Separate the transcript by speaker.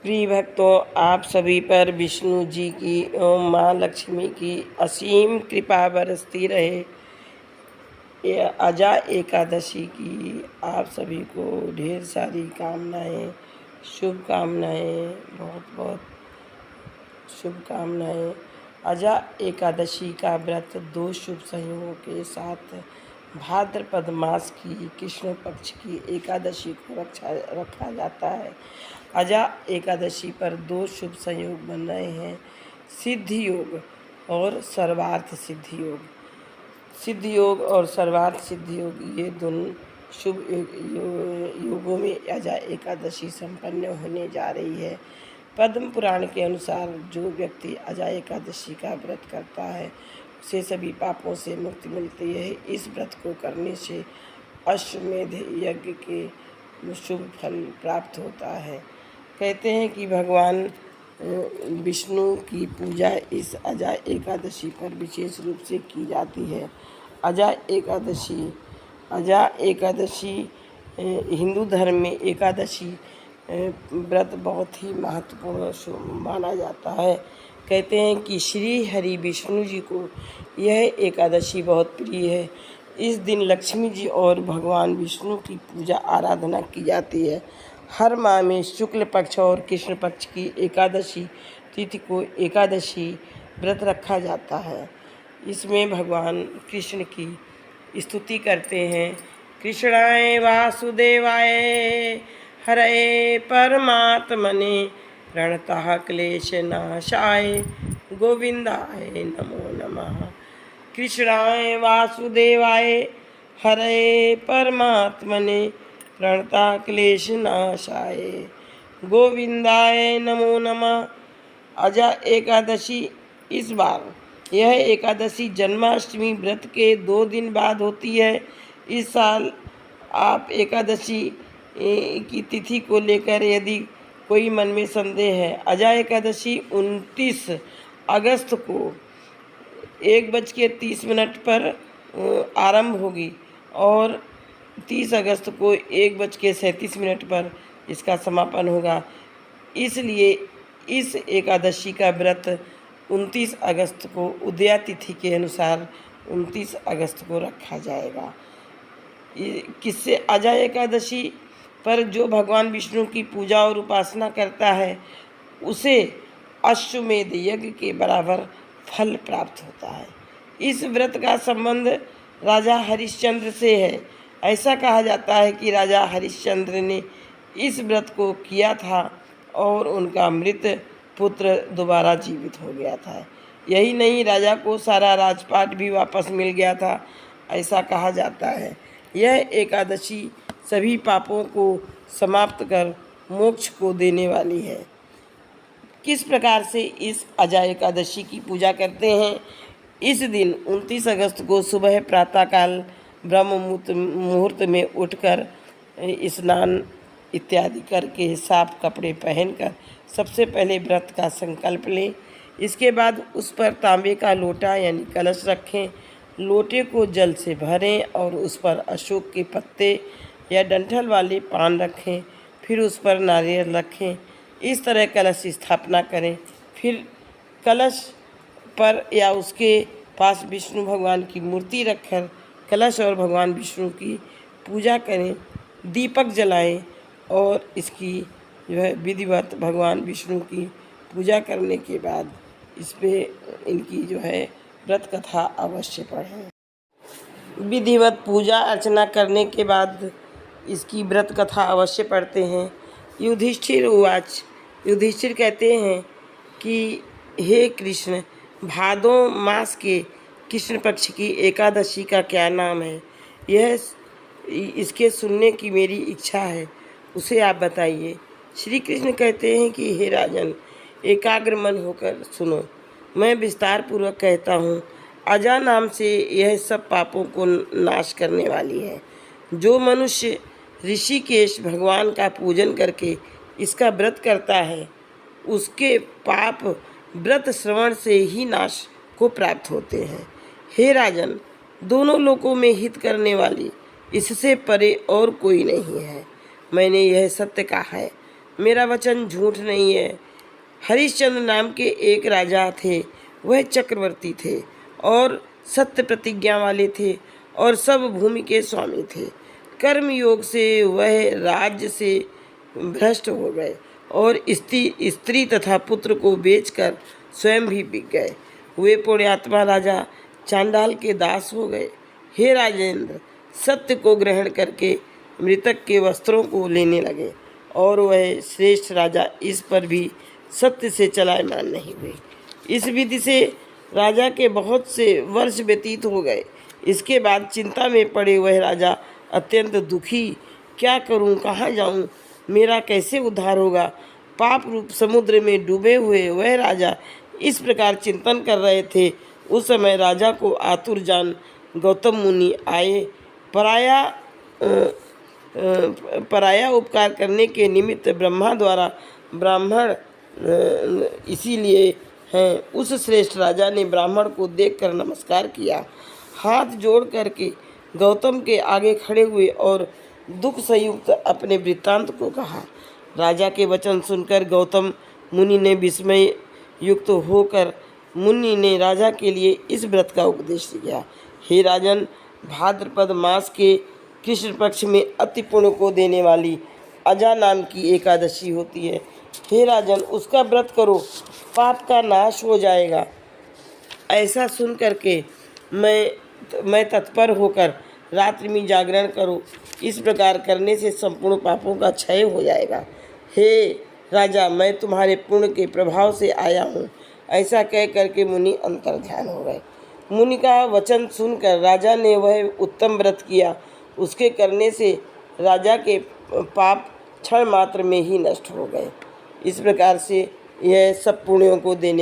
Speaker 1: प्रिय भक्तों, आप सभी पर विष्णु जी की एवं माँ लक्ष्मी की असीम कृपा बरसती रहे। ये अजा एकादशी की आप सभी को ढेर सारी कामनाएं, शुभकामनाएं, बहुत बहुत शुभकामनाएं। अजा एकादशी का व्रत दो शुभ संयोगों के साथ भाद्रपद मास की कृष्ण पक्ष की एकादशी को रखा जाता है। अजा एकादशी पर दो शुभ संयोग बन रहे हैं, सिद्धि योग और सर्वार्थ सिद्धि योग। सिद्धि योग और सर्वार्थ सिद्धि योग, ये दोनों शुभ योगों में अजा एकादशी संपन्न होने जा रही है। पद्म पुराण के अनुसार जो व्यक्ति अजा एकादशी का व्रत करता है उसे सभी पापों से मुक्ति मिलती है। इस व्रत को करने से अश्वमेध यज्ञ के शुभ फल प्राप्त होता है। कहते हैं कि भगवान विष्णु की पूजा इस अजा एकादशी पर विशेष रूप से की जाती है। अजा एकादशी हिंदू धर्म में एकादशी व्रत बहुत ही महत्वपूर्ण माना जाता है। कहते हैं कि श्री हरि विष्णु जी को यह एकादशी बहुत प्रिय है। इस दिन लक्ष्मी जी और भगवान विष्णु की पूजा आराधना की जाती है। हर माह में शुक्ल पक्ष और कृष्ण पक्ष की एकादशी तिथि को एकादशी व्रत रखा जाता है। इसमें भगवान कृष्ण की स्तुति करते हैं। कृष्णाय वासुदेवाय हरे परमात्मने प्रणतः क्लेशनाशाय गोविंदाय नमो नमः। कृष्णाय वासुदेवाय हरे परमात्मने प्रणतः क्लेशनाशाय गोविंदाय नमो नमः। अजा एकादशी इस बार यह एकादशी जन्माष्टमी व्रत के 2 दिन बाद होती है। इस साल आप एकादशी की तिथि को लेकर यदि कोई मन में संदेह है, अजा एकादशी 29 अगस्त को 1:30 पर आरंभ होगी और 30 अगस्त को 1:37 पर इसका समापन होगा। इसलिए इस एकादशी का व्रत 29 अगस्त को उदया तिथि के अनुसार 29 अगस्त को रखा जाएगा। किससे अजा एकादशी पर जो भगवान विष्णु की पूजा और उपासना करता है उसे अश्वमेध यज्ञ के बराबर फल प्राप्त होता है। इस व्रत का संबंध राजा हरिश्चंद्र से है। ऐसा कहा जाता है कि राजा हरिश्चंद्र ने इस व्रत को किया था और उनका मृत पुत्र दोबारा जीवित हो गया था। यही नहीं, राजा को सारा राजपाट भी वापस मिल गया था, ऐसा कहा जाता है। यह एकादशी सभी पापों को समाप्त कर मोक्ष को देने वाली है। किस प्रकार से इस अजा एकादशी की पूजा करते हैं? इस दिन 29 अगस्त को सुबह प्रातःकाल ब्रह्म मुहूर्त में उठकर स्नान इत्यादि करके साफ कपड़े पहनकर सबसे पहले व्रत का संकल्प लें। इसके बाद उस पर तांबे का लोटा यानी कलश रखें। लोटे को जल से भरें और उस पर अशोक के पत्ते या डंठल वाले पान रखें। फिर उस पर नारियल रखें। इस तरह कलश की स्थापना करें। फिर कलश पर या उसके पास विष्णु भगवान की मूर्ति रखकर कलश और भगवान विष्णु की पूजा करें। दीपक जलाएं और इसकी जो है विधिवत भगवान विष्णु की पूजा करने के बाद इस पे इनकी जो है व्रत कथा अवश्य पढ़ें। विधिवत पूजा अर्चना करने के बाद इसकी व्रत कथा अवश्य पढ़ते हैं। युधिष्ठिर उवाच, युधिष्ठिर कहते हैं कि हे कृष्ण, भादो मास के कृष्ण पक्ष की एकादशी का क्या नाम है? यह इसके सुनने की मेरी इच्छा है, उसे आप बताइए। श्री कृष्ण कहते हैं कि हे राजन, एकाग्र मन होकर सुनो, मैं विस्तार पूर्वक कहता हूँ। अजा नाम से यह सब पापों को नाश करने वाली है। जो मनुष्य ऋषिकेश भगवान का पूजन करके इसका व्रत करता है उसके पाप व्रत श्रवण से ही नाश को प्राप्त होते हैं। हे राजन, दोनों लोकों में हित करने वाली इससे परे और कोई नहीं है। मैंने यह सत्य कहा है। मेरा वचन झूठ नहीं है। हरिश्चंद्र नाम के एक राजा थे। वह चक्रवर्ती थे और सत्य प्रतिज्ञा वाले थे और सब भूमि के स्वामी थे। कर्म योग से वह राज्य से भ्रष्ट हो गए और स्त्री तथा पुत्र को बेचकर स्वयं भी बिक गए। वे पुण्यात्मा राजा चांडाल के दास हो गए। हे राजेंद्र, सत्य को ग्रहण करके मृतक के वस्त्रों को लेने लगे और वह श्रेष्ठ राजा इस पर भी सत्य से चलायमान नहीं हुए। इस विधि से राजा के बहुत से वर्ष व्यतीत हो गए। इसके बाद चिंता में पड़े वह राजा अत्यंत दुखी, क्या करूं, कहाँ जाऊं, मेरा कैसे उद्धार होगा। पाप रूप समुद्र में डूबे हुए वह राजा इस प्रकार चिंतन कर रहे थे। उस समय राजा को आतुर जान गौतम मुनि आए। पराया उपकार करने के निमित्त ब्रह्मा द्वारा ब्राह्मण इसीलिए हैं। उस श्रेष्ठ राजा ने ब्राह्मण को देखकर नमस्कार किया, हाथ जोड़ करके गौतम के आगे खड़े हुए और दुख संयुक्त अपने वृत्तांत को कहा। राजा के वचन सुनकर गौतम मुनि ने विस्मय युक्त होकर मुनि ने राजा के लिए इस व्रत का उपदेश किया। हे राजन, भाद्रपद मास के कृष्ण पक्ष में अति पुण्य को देने वाली अजा नाम की एकादशी होती है। हे राजन, उसका व्रत करो, पाप का नाश हो जाएगा। ऐसा सुन करके मैं तत्पर होकर रात्रि में जागरण करो। इस प्रकार करने से संपूर्ण पापों का क्षय हो जाएगा। हे राजा, मैं तुम्हारे पुण्य के प्रभाव से आया हूँ। ऐसा कह करके मुनि अंतर्ध्यान हो गए। मुनि का वचन सुनकर राजा ने वह उत्तम व्रत किया। उसके करने से राजा के पाप क्षण मात्र में ही नष्ट हो गए। इस प्रकार से यह सब पुण्यों को देने